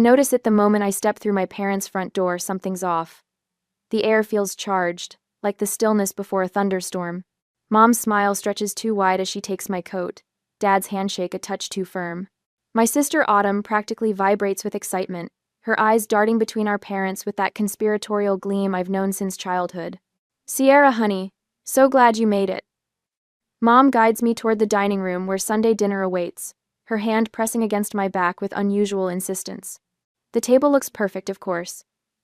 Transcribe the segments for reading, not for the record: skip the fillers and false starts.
notice it the moment I step through my parents' front door. Something's off. The air feels charged, like the stillness before a thunderstorm. Mom's smile stretches too wide as she takes my coat. Dad's handshake a touch too firm. My sister Autumn practically vibrates with excitement, her eyes darting between our parents with that conspiratorial gleam I've known since childhood. "Sierra, honey, so glad you made it." Mom guides me toward the dining room where Sunday dinner awaits, her hand pressing against my back with unusual insistence. The table looks perfect, of course.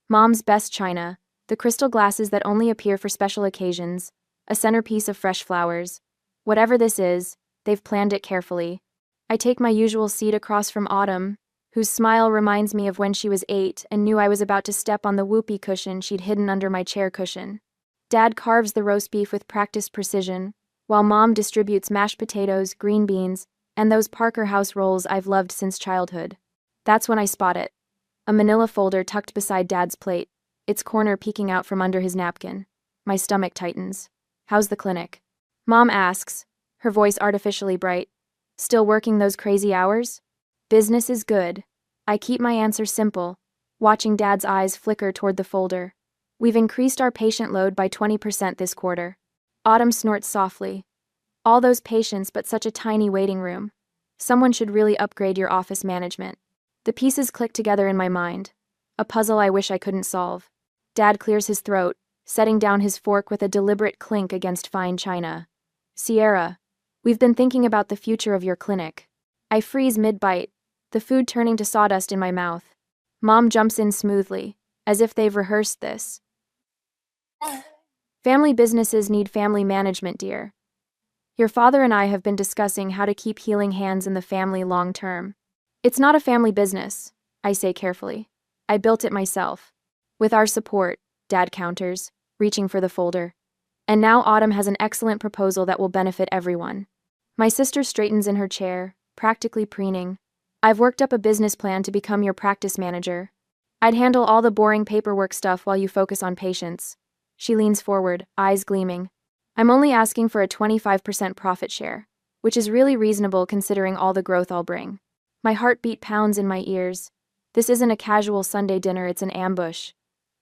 Mom's best china, the crystal glasses that only appear for special occasions, a centerpiece of fresh flowers. Whatever this is, they've planned it carefully. I take my usual seat across from Autumn, whose smile reminds me of when she was 8 and knew I was about to step on the whoopee cushion she'd hidden under my chair cushion. Dad carves the roast beef with practiced precision, while Mom distributes mashed potatoes, green beans, and those Parker House rolls I've loved since childhood. That's when I spot it. A manila folder tucked beside Dad's plate, its corner peeking out from under his napkin. My stomach tightens. "How's the clinic?" Mom asks, her voice artificially bright. "Still working those crazy hours?" "Business is good." I keep my answer simple, watching Dad's eyes flicker toward the folder. "We've increased our patient load by 20% this quarter." Autumn snorts softly. "All those patients, but such a tiny waiting room. Someone should really upgrade your office management." The pieces click together in my mind. A puzzle I wish I couldn't solve. Dad clears his throat, setting down his fork with a deliberate clink against fine china. "Sierra, we've been thinking about the future of your clinic." I freeze mid-bite, the food turning to sawdust in my mouth. Mom jumps in smoothly, as if they've rehearsed this. "Family businesses need family management, dear. Your father and I have been discussing how to keep healing hands in the family long term." "It's not a family business," I say carefully. "I built it myself." "With our support," Dad counters, reaching for the folder. "And now Autumn has an excellent proposal that will benefit everyone." My sister straightens in her chair, practically preening. "I've worked up a business plan to become your practice manager. I'd handle all the boring paperwork stuff while you focus on patients." She leans forward, eyes gleaming. "I'm only asking for a 25% profit share, which is really reasonable considering all the growth I'll bring." My heartbeat pounds in my ears. This isn't a casual Sunday dinner, it's an ambush.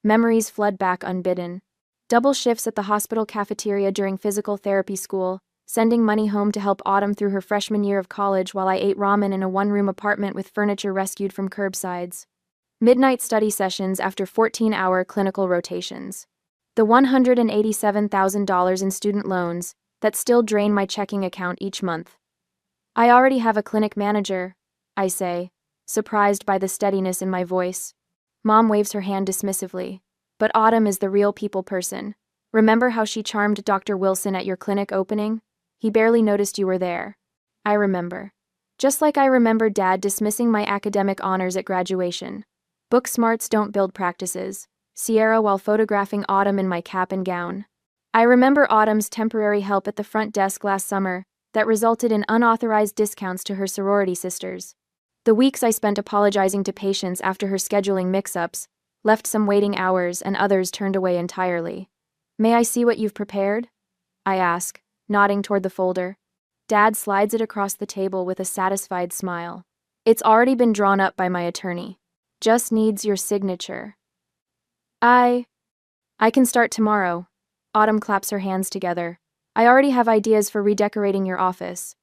Memories flood back unbidden. Double shifts at the hospital cafeteria during physical therapy school, sending money home to help Autumn through her freshman year of college while I ate ramen in a one-room apartment with furniture rescued from curbsides. Midnight study sessions after 14-hour clinical rotations. The $187,000 in student loans that still drain my checking account each month. "I already have a clinic manager," I say, surprised by the steadiness in my voice. Mom waves her hand dismissively. "But Autumn is the real people person. Remember how she charmed Dr. Wilson at your clinic opening? He barely noticed you were there." I remember. Just like I remember Dad dismissing my academic honors at graduation. Book smarts don't build practices. Sierra while photographing Autumn in my cap and gown. I remember Autumn's temporary help at the front desk last summer that resulted in unauthorized discounts to her sorority sisters. The weeks I spent apologizing to patients after her scheduling mix-ups left some waiting hours and others turned away entirely. "May I see what you've prepared?" I ask, nodding toward the folder. Dad slides it across the table with a satisfied smile. "It's already been drawn up by my attorney. Just needs your signature." I can start tomorrow." Autumn claps her hands together. "I already have ideas for redecorating your office."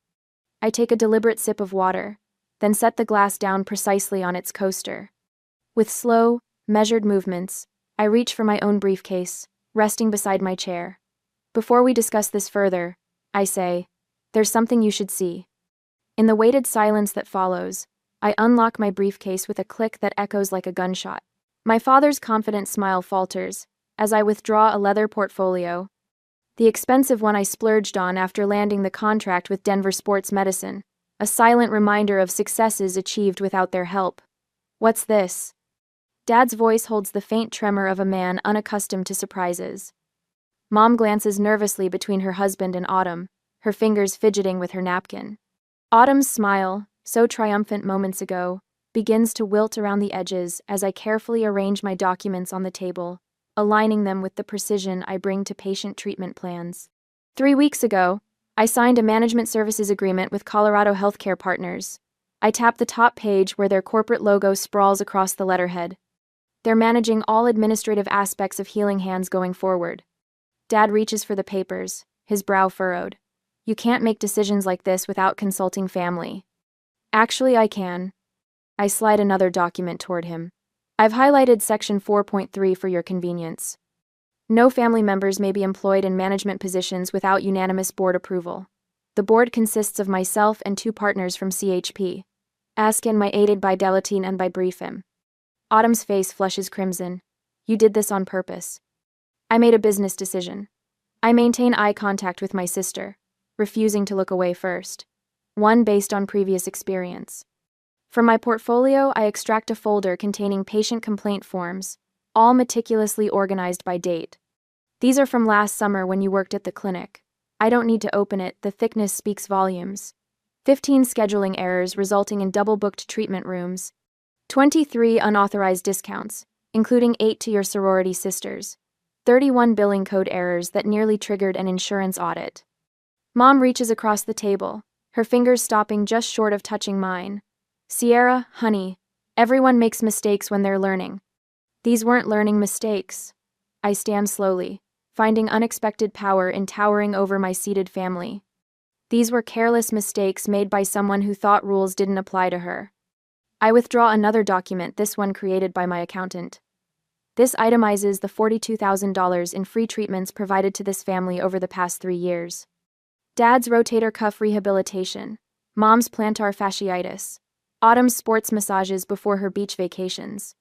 I take a deliberate sip of water, then set the glass down precisely on its coaster. With slow, measured movements, I reach for my own briefcase, resting beside my chair. "Before we discuss this further," I say, "there's something you should see." In the weighted silence that follows, I unlock my briefcase with a click that echoes like a gunshot. My father's confident smile falters as I withdraw a leather portfolio, the expensive one I splurged on after landing the contract with Denver Sports Medicine, a silent reminder of successes achieved without their help. "What's this?" Dad's voice holds the faint tremor of a man unaccustomed to surprises. Mom glances nervously between her husband and Autumn, her fingers fidgeting with her napkin. Autumn's smile, so triumphant moments ago, begins to wilt around the edges as I carefully arrange my documents on the table, aligning them with the precision I bring to patient treatment plans. 3 weeks ago, I signed a management services agreement with Colorado Healthcare Partners, I tap the top page where their corporate logo sprawls across the letterhead. They're managing all administrative aspects of Healing Hands going forward. Dad reaches for the papers, his brow furrowed. You can't make decisions like this without consulting family. Actually, I can. I slide another document toward him. I've highlighted section 4.3 for your convenience. No family members may be employed in management positions without unanimous board approval. The board consists of myself and 2 partners from CHP. Askin my aided by Delatine and by Briefhim. Autumn's face flushes crimson. You did this on purpose. I made a business decision. I maintain eye contact with my sister, refusing to look away first. One based on previous experience. From my portfolio, I extract a folder containing patient complaint forms, all meticulously organized by date. These are from last summer when you worked at the clinic. I don't need to open it, the thickness speaks volumes. 15 scheduling errors resulting in double-booked treatment rooms. 23 unauthorized discounts, including 8 to your sorority sisters. 31 billing code errors that nearly triggered an insurance audit. Mom reaches across the table, her fingers stopping just short of touching mine. Sierra, honey, everyone makes mistakes when they're learning. These weren't learning mistakes. I stand slowly, finding unexpected power in towering over my seated family. These were careless mistakes made by someone who thought rules didn't apply to her. I withdraw another document, this one created by my accountant. This itemizes the $42,000 in free treatments provided to this family over the past 3 years. Dad's rotator cuff rehabilitation, Mom's plantar fasciitis, Autumn's sports massages before her beach vacations.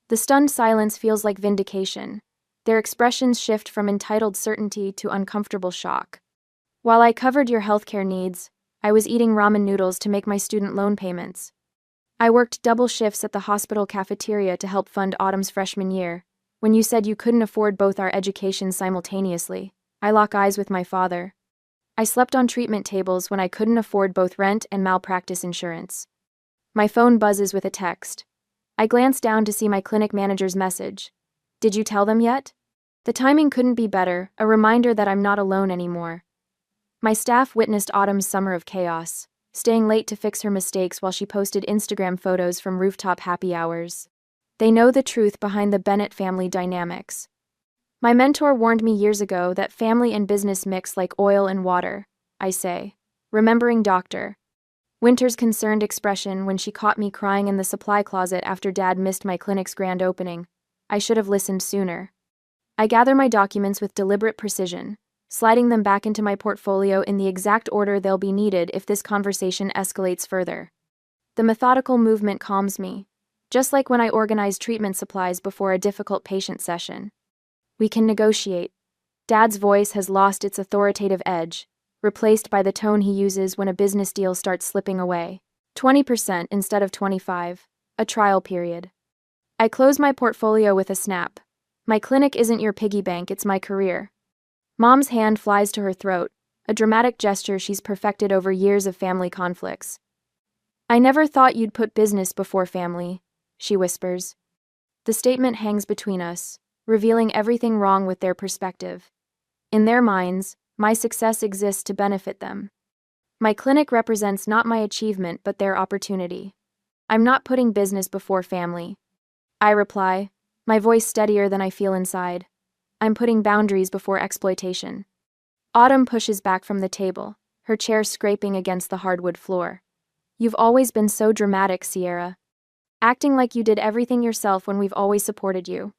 The stunned silence feels like vindication. Their expressions shift from entitled certainty to uncomfortable shock. While I covered your healthcare needs, I was eating ramen noodles to make my student loan payments. I worked double shifts at the hospital cafeteria to help fund Autumn's freshman year. When you said you couldn't afford both our educations simultaneously, I lock eyes with my father. I slept on treatment tables when I couldn't afford both rent and malpractice insurance. My phone buzzes with a text. I glance down to see my clinic manager's message. Did you tell them yet? The timing couldn't be better, a reminder that I'm not alone anymore. My staff witnessed Autumn's summer of chaos, staying late to fix her mistakes while she posted Instagram photos from rooftop happy hours. They know the truth behind the Bennett family dynamics. My mentor warned me years ago that family and business mix like oil and water, I say, remembering Dr. Winter's concerned expression when she caught me crying in the supply closet after Dad missed my clinic's grand opening. I should have listened sooner. I gather my documents with deliberate precision, sliding them back into my portfolio in the exact order they'll be needed if this conversation escalates further. The methodical movement calms me, just like when I organize treatment supplies before a difficult patient session. We can negotiate. Dad's voice has lost its authoritative edge, replaced by the tone he uses when a business deal starts slipping away. 20% instead of 25%, a trial period. I close my portfolio with a snap. My clinic isn't your piggy bank, it's my career. Mom's hand flies to her throat, a dramatic gesture she's perfected over years of family conflicts. I never thought you'd put business before family, she whispers. The statement hangs between us, revealing everything wrong with their perspective. In their minds, my success exists to benefit them. My clinic represents not my achievement but their opportunity. I'm not putting business before family. I reply, my voice steadier than I feel inside. I'm putting boundaries before exploitation. Autumn pushes back from the table, her chair scraping against the hardwood floor. You've always been so dramatic, Sierra. Acting like you did everything yourself when we've always supported you.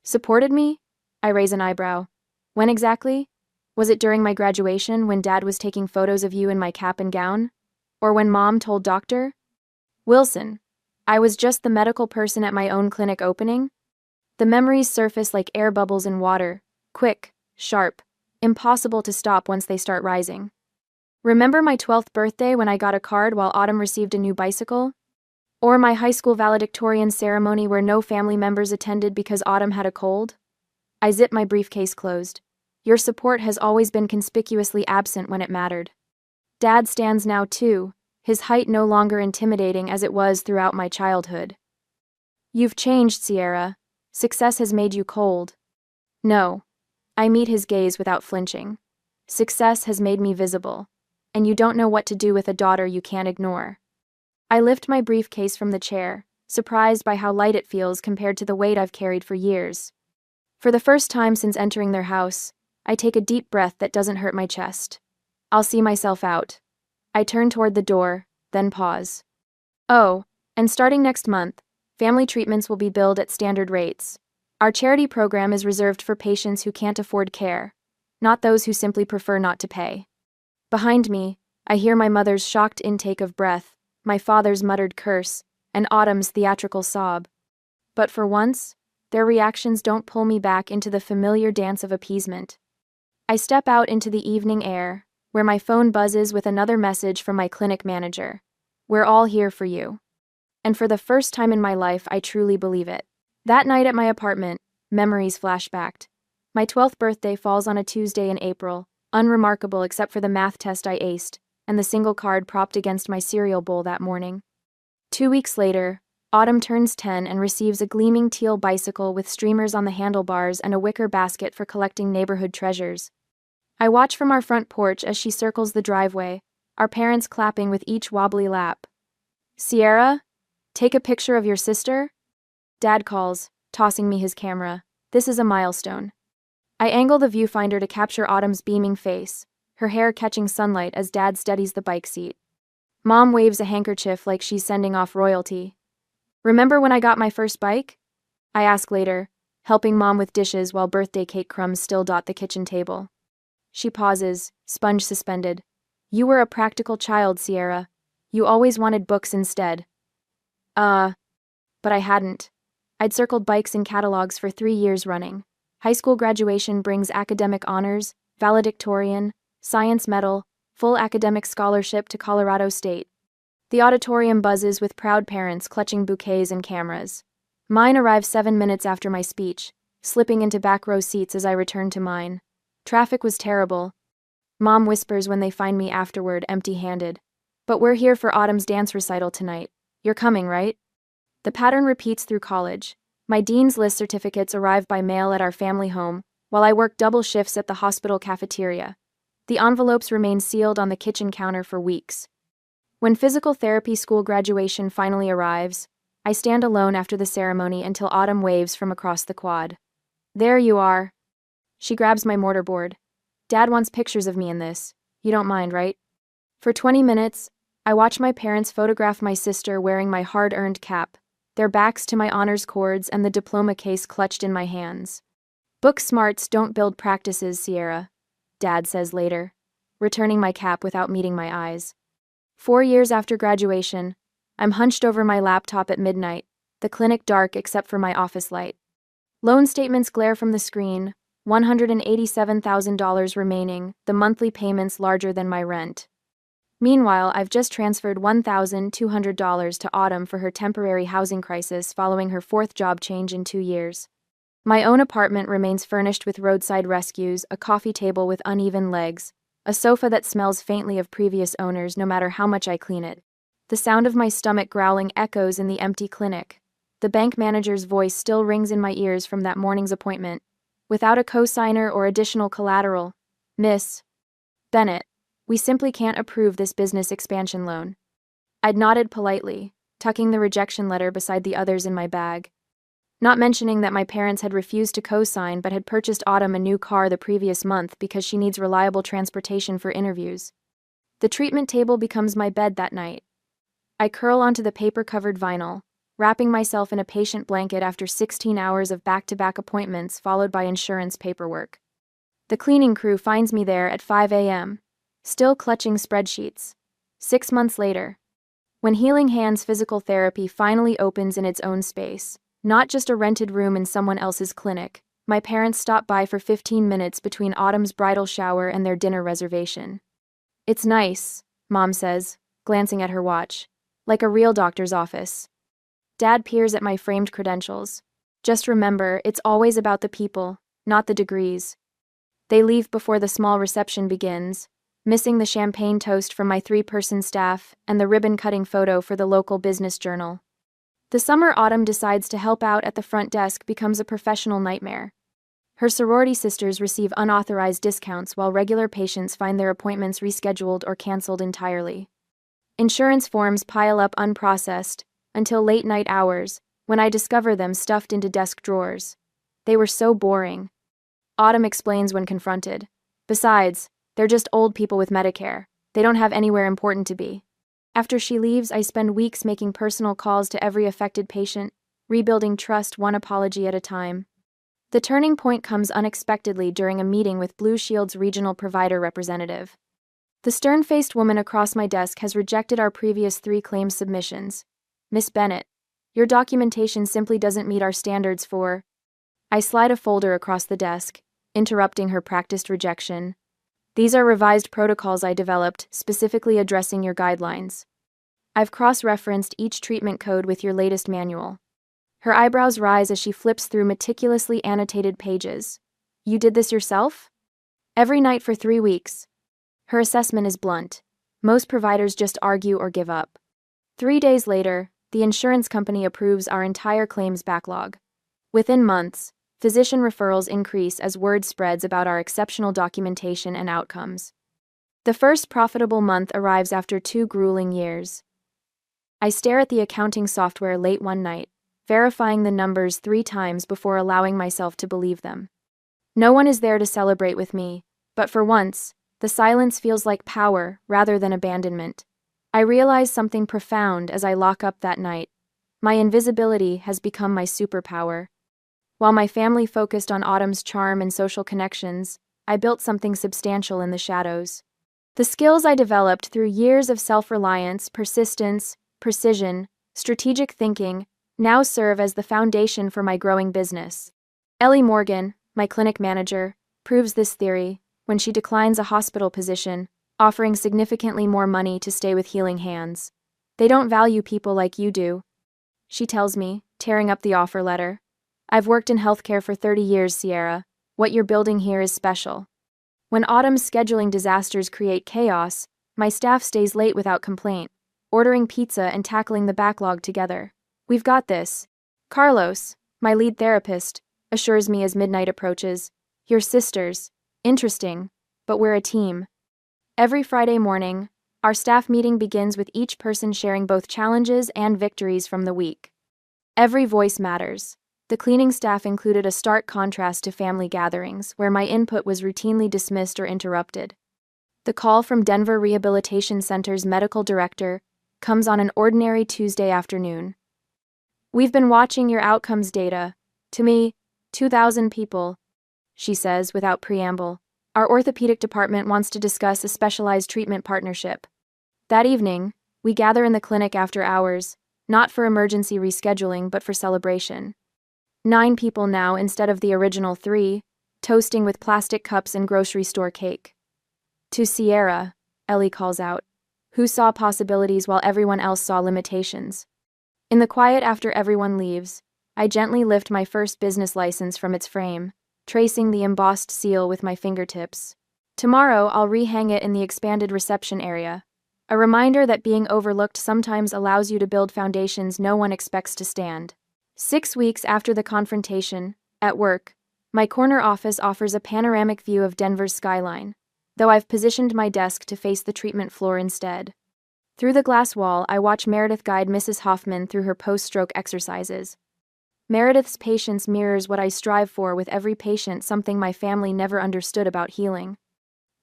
Supported me? I raise an eyebrow. When exactly? Was it during my graduation when Dad was taking photos of you in my cap and gown? Or when Mom told Dr. Wilson I was just the medical person at my own clinic opening? The memories surface like air bubbles in water, quick, sharp, impossible to stop once they start rising. Remember my 12th birthday when I got a card while Autumn received a new bicycle? Or my high school valedictorian ceremony where no family members attended because Autumn had a cold? I zip my briefcase closed. Your support has always been conspicuously absent when it mattered. Dad stands now too, his height no longer intimidating as it was throughout my childhood. You've changed, Sierra. Success has made you cold. No. I meet his gaze without flinching. Success has made me visible, and you don't know what to do with a daughter you can't ignore. I lift my briefcase from the chair, surprised by how light it feels compared to the weight I've carried for years. For the first time since entering their house, I take a deep breath that doesn't hurt my chest. I'll see myself out. I turn toward the door, then pause. Oh, and starting next month, family treatments will be billed at standard rates. Our charity program is reserved for patients who can't afford care, not those who simply prefer not to pay. Behind me, I hear my mother's shocked intake of breath, my father's muttered curse, and Autumn's theatrical sob. But for once, their reactions don't pull me back into the familiar dance of appeasement. I step out into the evening air, where my phone buzzes with another message from my clinic manager. We're all here for you. And for the first time in my life, I truly believe it. That night at my apartment, memories flashbacked. My 12th birthday falls on a Tuesday in April, unremarkable except for the math test I aced, and the single card propped against my cereal bowl that morning. 2 weeks later, Autumn turns 10 and receives a gleaming teal bicycle with streamers on the handlebars and a wicker basket for collecting neighborhood treasures. I watch from our front porch as she circles the driveway, our parents clapping with each wobbly lap. "Sierra, take a picture of your sister?" Dad calls, tossing me his camera. This is a milestone. I angle the viewfinder to capture Autumn's beaming face, her hair catching sunlight as Dad steadies the bike seat. Mom waves a handkerchief like she's sending off royalty. "Remember when I got my first bike?" I ask later, helping Mom with dishes while birthday cake crumbs still dot the kitchen table. She pauses, sponge suspended. "You were a practical child, Sierra. You always wanted books instead." But I hadn't. I'd circled bikes in catalogs for 3 years running. High school graduation brings academic honors, valedictorian, science medal, full academic scholarship to Colorado State. The auditorium buzzes with proud parents clutching bouquets and cameras. Mine arrives 7 minutes after my speech, slipping into back row seats as I return to mine. Traffic was terrible. Mom whispers when they find me afterward, empty-handed. "But we're here for Autumn's dance recital tonight. You're coming, right?" The pattern repeats through college. My dean's list certificates arrive by mail at our family home, while I work double shifts at the hospital cafeteria. The envelopes remain sealed on the kitchen counter for weeks. When physical therapy school graduation finally arrives, I stand alone after the ceremony until Autumn waves from across the quad. "There you are." She grabs my mortarboard. "Dad wants pictures of me in this. You don't mind, right?" For 20 minutes, I watch my parents photograph my sister wearing my hard-earned cap, their backs to my honors cords and the diploma case clutched in my hands. "Book smarts don't build practices, Sierra," Dad says later, returning my cap without meeting my eyes. 4 years after graduation, I'm hunched over my laptop at midnight, the clinic dark except for my office light. Loan statements glare from the screen, $187,000 remaining, the monthly payments larger than my rent. Meanwhile, I've just transferred $1,200 to Autumn for her temporary housing crisis following her 4th job change in 2 years. My own apartment remains furnished with roadside rescues, a coffee table with uneven legs, a sofa that smells faintly of previous owners no matter how much I clean it. The sound of my stomach growling echoes in the empty clinic. The bank manager's voice still rings in my ears from that morning's appointment. "Without a cosigner or additional collateral, Miss Bennett, we simply can't approve this business expansion loan." I'd nodded politely, tucking the rejection letter beside the others in my bag. Not mentioning that my parents had refused to co-sign but had purchased Autumn a new car the previous month because she needs reliable transportation for interviews. The treatment table becomes my bed that night. I curl onto the paper-covered vinyl, wrapping myself in a patient blanket after 16 hours of back-to-back appointments followed by insurance paperwork. The cleaning crew finds me there at 5 a.m., still clutching spreadsheets. 6 months later, when Healing Hands Physical Therapy finally opens in its own space, not just a rented room in someone else's clinic, my parents stop by for 15 minutes between Autumn's bridal shower and their dinner reservation. "It's nice," Mom says, glancing at her watch, "like a real doctor's office." Dad peers at my framed credentials. "Just remember, it's always about the people, not the degrees." They leave before the small reception begins, missing the champagne toast from my 3-person staff and the ribbon-cutting photo for the local business journal. The summer Autumn decides to help out at the front desk becomes a professional nightmare. Her sorority sisters receive unauthorized discounts while regular patients find their appointments rescheduled or canceled entirely. Insurance forms pile up unprocessed until late night hours, when I discover them stuffed into desk drawers. They were so boring. Autumn explains when confronted. Besides, they're just old people with Medicare. They don't have anywhere important to be. After she leaves, I spend weeks making personal calls to every affected patient, rebuilding trust one apology at a time. The turning point comes unexpectedly during a meeting with Blue Shield's regional provider representative. The stern-faced woman across my desk has rejected our previous 3 claims submissions. Miss Bennett, your documentation simply doesn't meet our standards for... I slide a folder across the desk, interrupting her practiced rejection. These are revised protocols I developed, specifically addressing your guidelines. I've cross-referenced each treatment code with your latest manual. Her eyebrows rise as she flips through meticulously annotated pages. You did this yourself? Every night for 3 weeks. Her assessment is blunt. Most providers just argue or give up. 3 days later, the insurance company approves our entire claims backlog. Within months, physician referrals increase as word spreads about our exceptional documentation and outcomes. The first profitable month arrives after 2 grueling years. I stare at the accounting software late one night, verifying the numbers 3 times before allowing myself to believe them. No one is there to celebrate with me, but for once, the silence feels like power rather than abandonment. I realize something profound as I lock up that night. My invisibility has become my superpower. While my family focused on Autumn's charm and social connections, I built something substantial in the shadows. The skills I developed through years of self-reliance, persistence, precision, strategic thinking, now serve as the foundation for my growing business. Ellie Morgan, my clinic manager, proves this theory when she declines a hospital position, offering significantly more money to stay with Healing Hands. They don't value people like you do, she tells me, tearing up the offer letter. I've worked in healthcare for 30 years, Sierra. What you're building here is special. When Autumn's scheduling disasters create chaos, my staff stays late without complaint, ordering pizza and tackling the backlog together. We've got this. Carlos, my lead therapist, assures me as midnight approaches. You're sisters. Interesting, but we're a team. Every Friday morning, our staff meeting begins with each person sharing both challenges and victories from the week. Every voice matters. The cleaning staff included a stark contrast to family gatherings, where my input was routinely dismissed or interrupted. The call from Denver Rehabilitation Center's medical director comes on an ordinary Tuesday afternoon. We've been watching your outcomes data. To me, 2,000 people, she says without preamble. Our orthopedic department wants to discuss a specialized treatment partnership. That evening, we gather in the clinic after hours, not for emergency rescheduling but for celebration. 9 people now instead of the original 3, toasting with plastic cups and grocery store cake. To Sierra, Ellie calls out, who saw possibilities while everyone else saw limitations. In the quiet after everyone leaves, I gently lift my first business license from its frame, tracing the embossed seal with my fingertips. Tomorrow, I'll rehang it in the expanded reception area, a reminder that being overlooked sometimes allows you to build foundations no one expects to stand. 6 weeks after the confrontation, at work, my corner office offers a panoramic view of Denver's skyline, though I've positioned my desk to face the treatment floor instead. Through the glass wall, I watch Meredith guide Mrs. Hoffman through her post-stroke exercises. Meredith's patience mirrors what I strive for with every patient, something my family never understood about healing.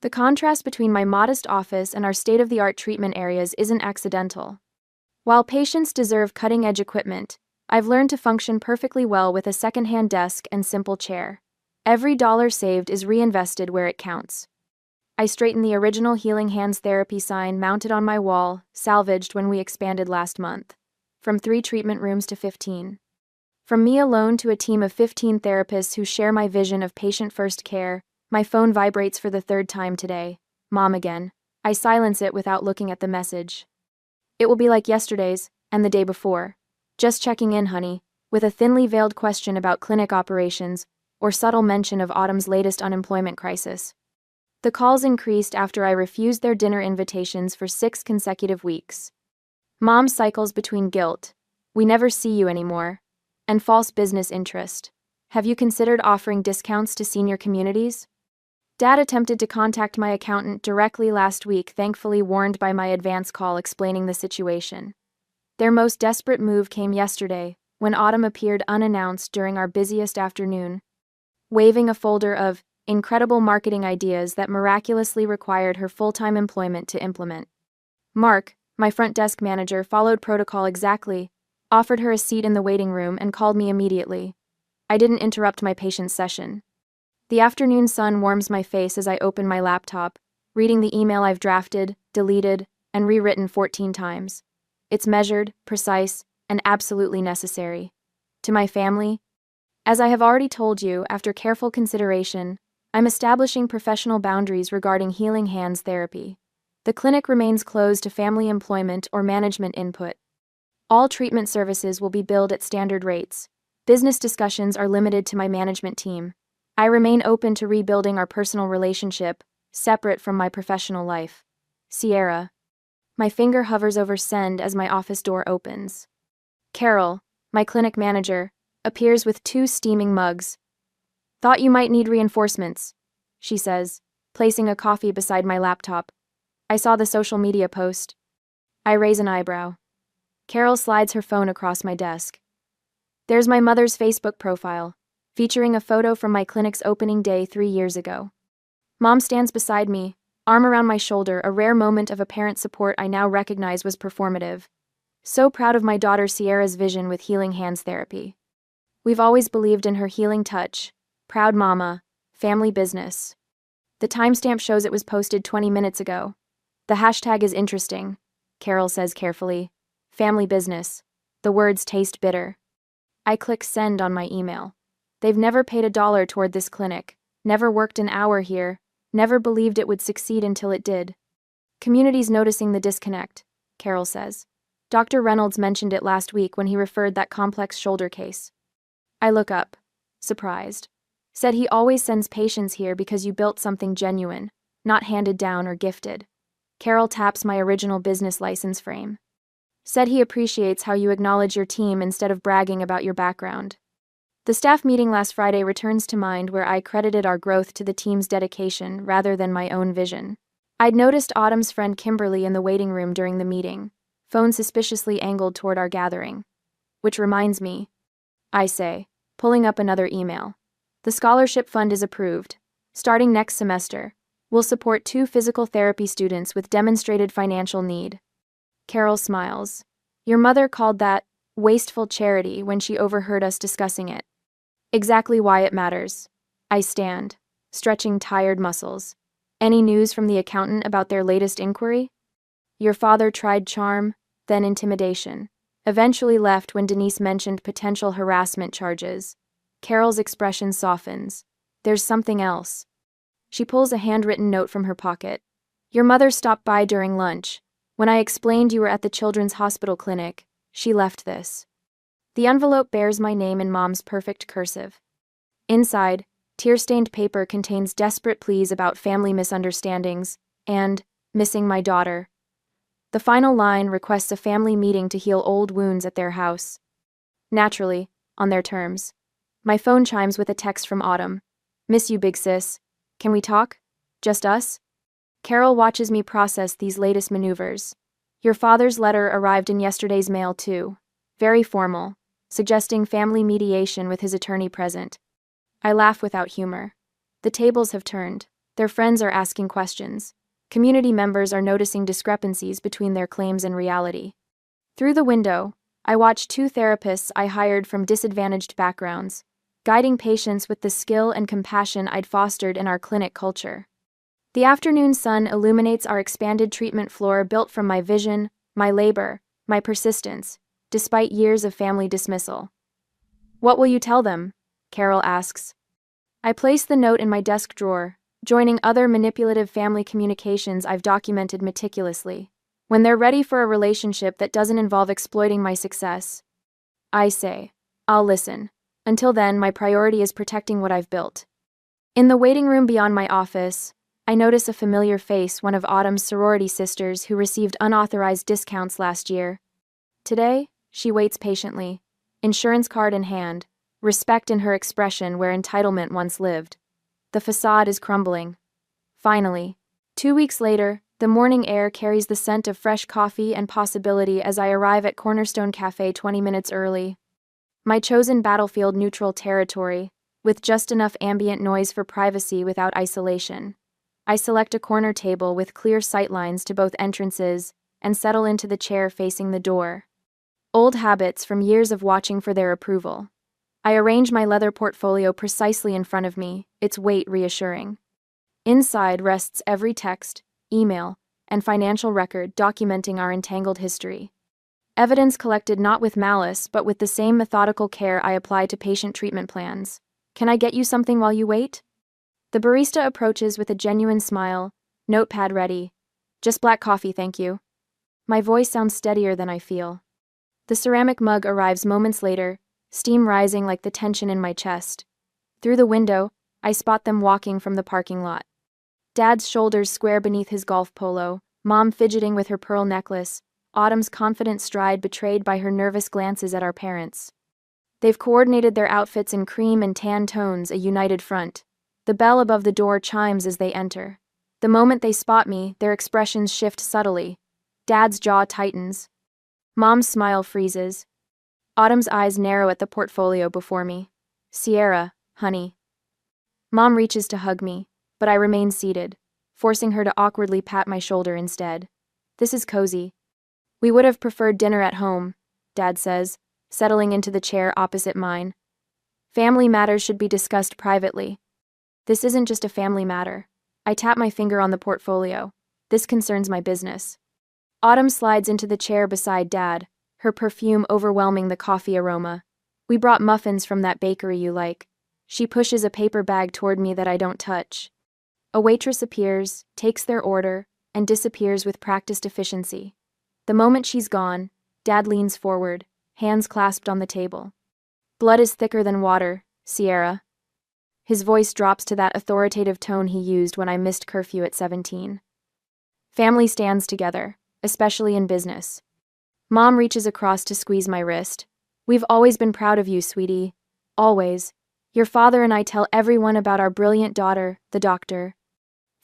The contrast between my modest office and our state-of-the-art treatment areas isn't accidental. While patients deserve cutting-edge equipment, I've learned to function perfectly well with a second-hand desk and simple chair. Every dollar saved is reinvested where it counts. I straighten the original Healing Hands therapy sign mounted on my wall, salvaged when we expanded last month. From 3 treatment rooms to 15. From me alone to a team of 15 therapists who share my vision of patient-first care, my phone vibrates for the 3rd time today. Mom again. I silence it without looking at the message. It will be like yesterday's, and the day before. Just checking in, honey, with a thinly veiled question about clinic operations, or subtle mention of Autumn's latest unemployment crisis. The calls increased after I refused their dinner invitations for 6 consecutive weeks. Mom cycles between guilt, we never see you anymore, and false business interest. Have you considered offering discounts to senior communities? Dad attempted to contact my accountant directly last week, thankfully warned by my advance call explaining the situation. Their most desperate move came yesterday, when Autumn appeared unannounced during our busiest afternoon, waving a folder of incredible marketing ideas that miraculously required her full-time employment to implement. Mark, my front desk manager, followed protocol exactly, offered her a seat in the waiting room, and called me immediately. I didn't interrupt my patient's session. The afternoon sun warms my face as I open my laptop, reading the email I've drafted, deleted, and rewritten 14 times. It's measured, precise, and absolutely necessary. To my family, as I have already told you, after careful consideration, I'm establishing professional boundaries regarding healing hands therapy. The clinic remains closed to family employment or management input. All treatment services will be billed at standard rates. Business discussions are limited to my management team. I remain open to rebuilding our personal relationship, separate from my professional life. Sierra. My finger hovers over send as my office door opens. Carol, my clinic manager, appears with 2 steaming mugs. "Thought you might need reinforcements," she says, placing a coffee beside my laptop. "I saw the social media post." I raise an eyebrow. Carol slides her phone across my desk. There's my mother's Facebook profile, featuring a photo from my clinic's opening day 3 years ago. Mom stands beside me, arm around my shoulder, a rare moment of apparent support I now recognize was performative. So proud of my daughter Sierra's vision with healing hands therapy. We've always believed in her healing touch. Proud mama, family business. The timestamp shows it was posted 20 minutes ago. The hashtag is interesting, Carol says carefully. Family business. The words taste bitter. I click send on my email. They've never paid $1 toward this clinic, never worked an hour here, never believed it would succeed until it did. Community's noticing the disconnect, Carol says. Dr. Reynolds mentioned it last week when he referred that complex shoulder case. I look up, surprised. Said he always sends patients here because you built something genuine, not handed down or gifted. Carol taps my original business license frame. Said he appreciates how you acknowledge your team instead of bragging about your background. The staff meeting last Friday returns to mind, where I credited our growth to the team's dedication rather than my own vision. I'd noticed Autumn's friend Kimberly in the waiting room during the meeting, phone suspiciously angled toward our gathering. Which reminds me, I say, pulling up another email. The scholarship fund is approved. Starting next semester, we'll support 2 physical therapy students with demonstrated financial need. Carol smiles. Your mother called that wasteful charity when she overheard us discussing it. Exactly why it matters. I stand, stretching tired muscles. Any news from the accountant about their latest inquiry? Your father tried charm, then intimidation. Eventually left when Denise mentioned potential harassment charges. Carol's expression softens. There's something else. She pulls a handwritten note from her pocket. Your mother stopped by during lunch. When I explained you were at the Children's Hospital Clinic, she left this. The envelope bears my name in Mom's perfect cursive. Inside, tear-stained paper contains desperate pleas about family misunderstandings and missing my daughter. The final line requests a family meeting to heal old wounds at their house. Naturally, on their terms. My phone chimes with a text from Autumn. Miss you, big sis. Can we talk? Just us? Carol watches me process these latest maneuvers. Your father's letter arrived in yesterday's mail too. Very formal, suggesting family mediation with his attorney present. I laugh without humor. The tables have turned. Their friends are asking questions. Community members are noticing discrepancies between their claims and reality. Through the window, I watch 2 therapists I hired from disadvantaged backgrounds, guiding patients with the skill and compassion I'd fostered in our clinic culture. The afternoon sun illuminates our expanded treatment floor built from my vision, my labor, my persistence, despite years of family dismissal. What will you tell them? Carol asks. I place the note in my desk drawer, joining other manipulative family communications I've documented meticulously. When they're ready for a relationship that doesn't involve exploiting my success, I say, I'll listen. Until then, my priority is protecting what I've built. In the waiting room beyond my office, I notice a familiar face, one of Autumn's sorority sisters who received unauthorized discounts last year. Today, she waits patiently, insurance card in hand, respect in her expression where entitlement once lived. The facade is crumbling, Finally. 2 weeks later, the morning air carries the scent of fresh coffee and possibility as I arrive at Cornerstone Cafe 20 minutes early. My chosen battlefield-neutral territory, with just enough ambient noise for privacy without isolation. I select a corner table with clear sightlines to both entrances and settle into the chair facing the door. Old habits from years of watching for their approval. I arrange my leather portfolio precisely in front of me, its weight reassuring. Inside rests every text, email, and financial record documenting our entangled history. Evidence collected not with malice, but with the same methodical care I apply to patient treatment plans. Can I get you something while you wait? The barista approaches with a genuine smile, notepad ready. Just black coffee, thank you. My voice sounds steadier than I feel. The ceramic mug arrives moments later, steam rising like the tension in my chest. Through the window, I spot them walking from the parking lot. Dad's shoulders square beneath his golf polo, Mom fidgeting with her pearl necklace, Autumn's confident stride betrayed by her nervous glances at our parents. They've coordinated their outfits in cream and tan tones, a united front. The bell above the door chimes as they enter. The moment they spot me, their expressions shift subtly. Dad's jaw tightens. Mom's smile freezes. Autumn's eyes narrow at the portfolio before me. Sierra, honey. Mom reaches to hug me, but I remain seated, forcing her to awkwardly pat my shoulder instead. This is cozy. We would have preferred dinner at home, Dad says, settling into the chair opposite mine. Family matters should be discussed privately. This isn't just a family matter. I tap my finger on the portfolio. This concerns my business. Autumn slides into the chair beside Dad, her perfume overwhelming the coffee aroma. We brought muffins from that bakery you like. She pushes a paper bag toward me that I don't touch. A waitress appears, takes their order, and disappears with practiced efficiency. The moment she's gone, Dad leans forward, hands clasped on the table. Blood is thicker than water, Sierra. His voice drops to that authoritative tone he used when I missed curfew at 17. Family stands together, especially in business. Mom reaches across to squeeze my wrist. We've always been proud of you, sweetie. Always. Your father and I tell everyone about our brilliant daughter, the doctor.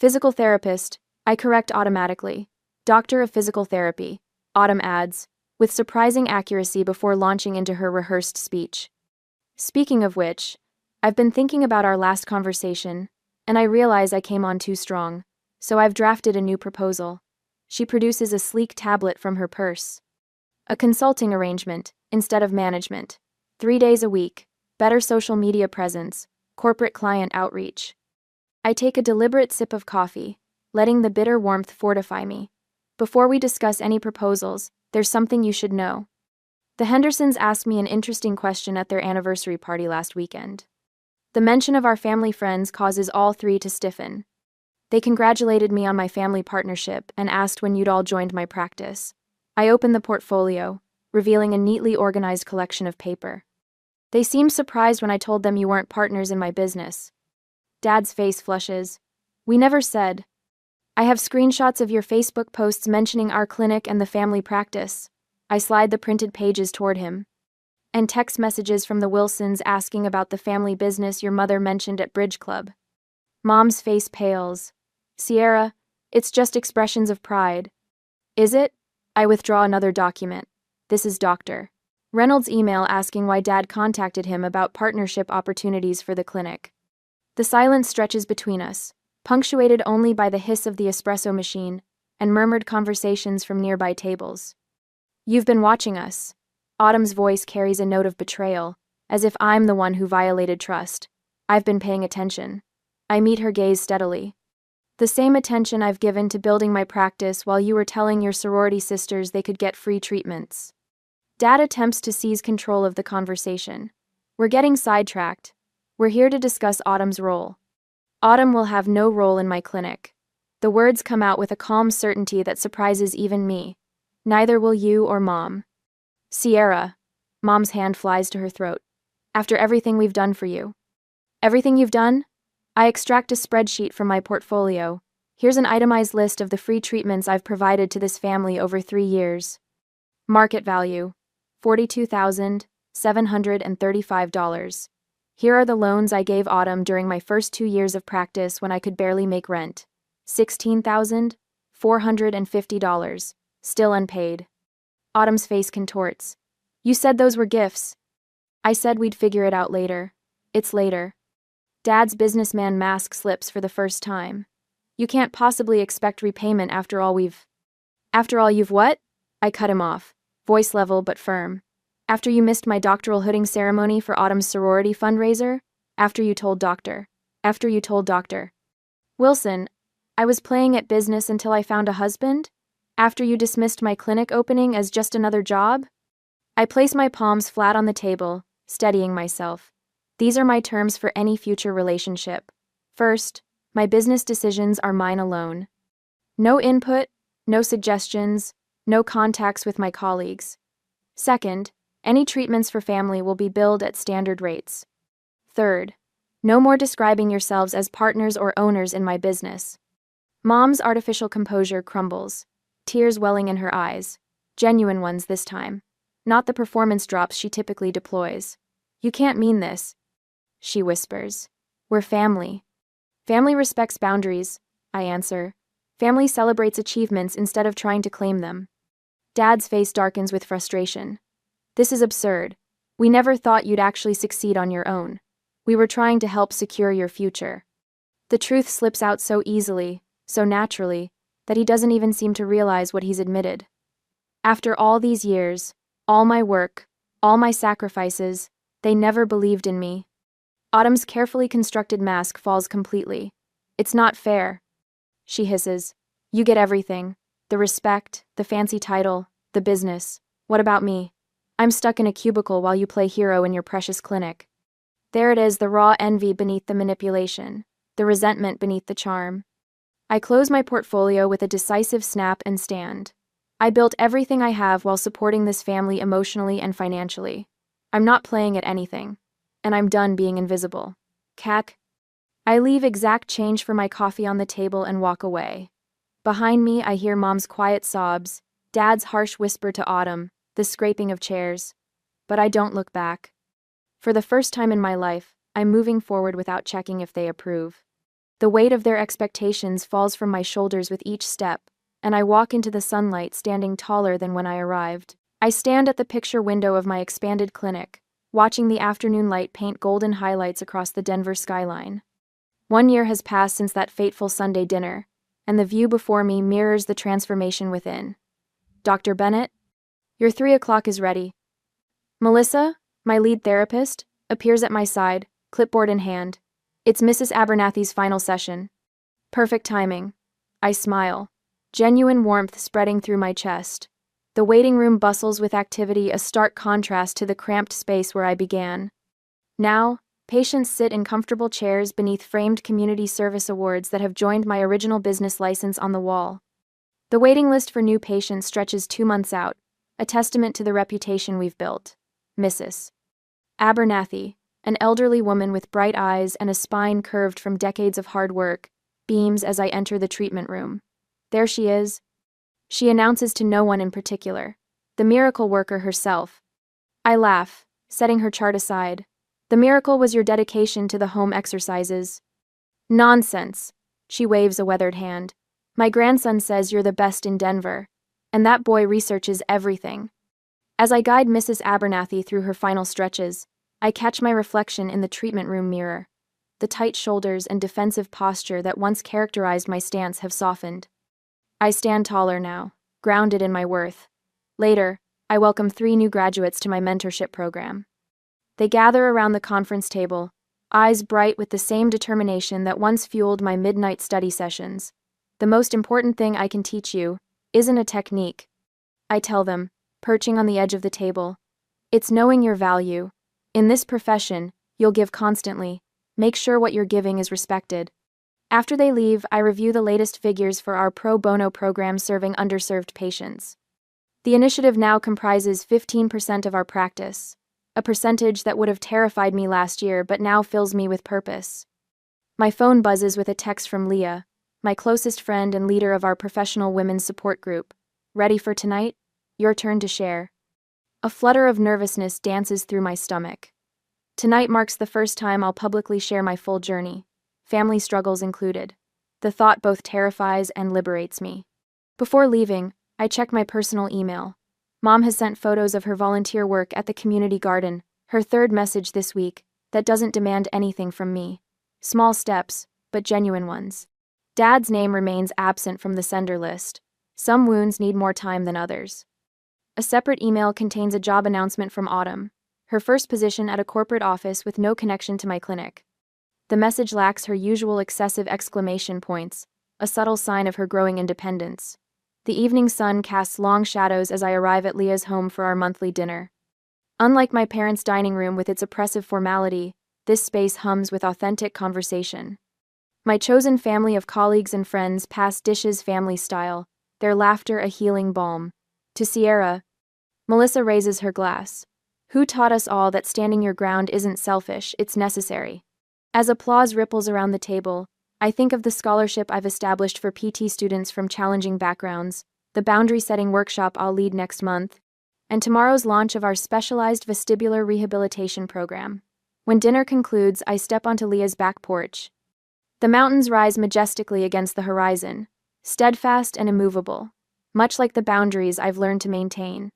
Physical therapist, I correct automatically. Doctor of physical therapy, Autumn adds, with surprising accuracy before launching into her rehearsed speech. Speaking of which, I've been thinking about our last conversation, and I realize I came on too strong, so I've drafted a new proposal. She produces a sleek tablet from her purse. A consulting arrangement, instead of management. 3 days a week, better social media presence, corporate client outreach. I take a deliberate sip of coffee, letting the bitter warmth fortify me. Before we discuss any proposals, there's something you should know. The Hendersons asked me an interesting question at their anniversary party last weekend. The mention of our family friends causes all three to stiffen. They congratulated me on my family partnership and asked when you'd all joined my practice. I opened the portfolio, revealing a neatly organized collection of paper. They seemed surprised when I told them you weren't partners in my business. Dad's face flushes. We never said. I have screenshots of your Facebook posts mentioning our clinic and the family practice. I slide the printed pages toward him. And text messages from the Wilsons asking about the family business your mother mentioned at Bridge Club. Mom's face pales. Sierra, it's just expressions of pride. Is it? I withdraw another document. This is Dr. Reynolds' email asking why Dad contacted him about partnership opportunities for the clinic. The silence stretches between us, punctuated only by the hiss of the espresso machine and murmured conversations from nearby tables. You've been watching us. Autumn's voice carries a note of betrayal, as if I'm the one who violated trust. I've been paying attention. I meet her gaze steadily. The same attention I've given to building my practice while you were telling your sorority sisters they could get free treatments. Dad attempts to seize control of the conversation. We're getting sidetracked. We're here to discuss Autumn's role. Autumn will have no role in my clinic. The words come out with a calm certainty that surprises even me. Neither will you or Mom. Sierra. Mom's hand flies to her throat. After everything we've done for you. Everything you've done? I extract a spreadsheet from my portfolio. Here's an itemized list of the free treatments I've provided to this family over 3 years. Market value, $42,735. Here are the loans I gave Autumn during my first 2 years of practice when I could barely make rent. $16,450, still unpaid. Autumn's face contorts. You said those were gifts. I said we'd figure it out later. It's later. Dad's businessman mask slips for the first time. You can't possibly expect repayment after all you've what? I cut him off, voice level but firm. After you missed my doctoral hooding ceremony for Autumn's sorority fundraiser? After you told Dr. Wilson, I was playing at business until I found a husband? After you dismissed my clinic opening as just another job? I place my palms flat on the table, steadying myself. These are my terms for any future relationship. First, my business decisions are mine alone. No input, no suggestions, no contacts with my colleagues. Second, any treatments for family will be billed at standard rates. Third, no more describing yourselves as partners or owners in my business. Mom's artificial composure crumbles, tears welling in her eyes, genuine ones this time, not the performance drops she typically deploys. You can't mean this, she whispers. We're family. Family respects boundaries, I answer. Family celebrates achievements instead of trying to claim them. Dad's face darkens with frustration. This is absurd. We never thought you'd actually succeed on your own. We were trying to help secure your future. The truth slips out so easily, so naturally, that he doesn't even seem to realize what he's admitted. After all these years, all my work, all my sacrifices, they never believed in me. Autumn's carefully constructed mask falls completely. It's not fair, she hisses. You get everything. The respect, the fancy title, the business. What about me? I'm stuck in a cubicle while you play hero in your precious clinic. There it is, the raw envy beneath the manipulation, the resentment beneath the charm. I close my portfolio with a decisive snap and stand. I built everything I have while supporting this family emotionally and financially. I'm not playing at anything. And I'm done being invisible. Cack. I leave exact change for my coffee on the table and walk away. Behind me, I hear Mom's quiet sobs, Dad's harsh whisper to Autumn, the scraping of chairs. But I don't look back. For the first time in my life, I'm moving forward without checking if they approve. The weight of their expectations falls from my shoulders with each step, and I walk into the sunlight standing taller than when I arrived. I stand at the picture window of my expanded clinic, watching the afternoon light paint golden highlights across the Denver skyline. 1 year has passed since that fateful Sunday dinner, and the view before me mirrors the transformation within. Dr. Bennett, your 3 o'clock is ready. Melissa, my lead therapist, appears at my side, clipboard in hand. It's Mrs. Abernathy's final session. Perfect timing. I smile, genuine warmth spreading through my chest. The waiting room bustles with activity, a stark contrast to the cramped space where I began. Now, patients sit in comfortable chairs beneath framed community service awards that have joined my original business license on the wall. The waiting list for new patients stretches 2 months out, a testament to the reputation we've built. Mrs. Abernathy, an elderly woman with bright eyes and a spine curved from decades of hard work, beams as I enter the treatment room. There she is. She announces to no one in particular. The miracle worker herself. I laugh, setting her chart aside. The miracle was your dedication to the home exercises. Nonsense. She waves a weathered hand. My grandson says you're the best in Denver. And that boy researches everything. As I guide Mrs. Abernathy through her final stretches, I catch my reflection in the treatment room mirror. The tight shoulders and defensive posture that once characterized my stance have softened. I stand taller now, grounded in my worth. Later, I welcome 3 new graduates to my mentorship program. They gather around the conference table, eyes bright with the same determination that once fueled my midnight study sessions. The most important thing I can teach you isn't a technique, I tell them, perching on the edge of the table. It's knowing your value. In this profession, you'll give constantly. Make sure what you're giving is respected. After they leave, I review the latest figures for our pro bono program serving underserved patients. The initiative now comprises 15% of our practice, a percentage that would have terrified me last year but now fills me with purpose. My phone buzzes with a text from Leah, my closest friend and leader of our professional women's support group. Ready for tonight? Your turn to share. A flutter of nervousness dances through my stomach. Tonight marks the first time I'll publicly share my full journey, family struggles included. The thought both terrifies and liberates me. Before leaving, I check my personal email. Mom has sent photos of her volunteer work at the community garden, her third message this week, that doesn't demand anything from me. Small steps, but genuine ones. Dad's name remains absent from the sender list. Some wounds need more time than others. A separate email contains a job announcement from Autumn, her first position at a corporate office with no connection to my clinic. The message lacks her usual excessive exclamation points, a subtle sign of her growing independence. The evening sun casts long shadows as I arrive at Leah's home for our monthly dinner. Unlike my parents' dining room with its oppressive formality, this space hums with authentic conversation. My chosen family of colleagues and friends pass dishes family style, their laughter a healing balm. To Sierra, Melissa raises her glass. Who taught us all that standing your ground isn't selfish, it's necessary? As applause ripples around the table, I think of the scholarship I've established for PT students from challenging backgrounds, the boundary-setting workshop I'll lead next month, and tomorrow's launch of our specialized vestibular rehabilitation program. When dinner concludes, I step onto Leah's back porch. The mountains rise majestically against the horizon, steadfast and immovable, much like the boundaries I've learned to maintain.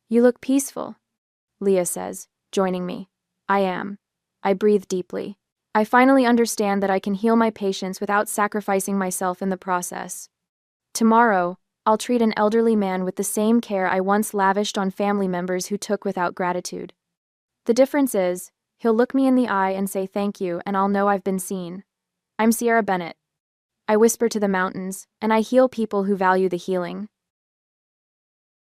You look peaceful, Leah says, joining me. I am. I breathe deeply. I finally understand that I can heal my patients without sacrificing myself in the process. Tomorrow, I'll treat an elderly man with the same care I once lavished on family members who took without gratitude. The difference is, he'll look me in the eye and say thank you, and I'll know I've been seen. I'm Sierra Bennett. I whisper to the mountains, and I heal people who value the healing.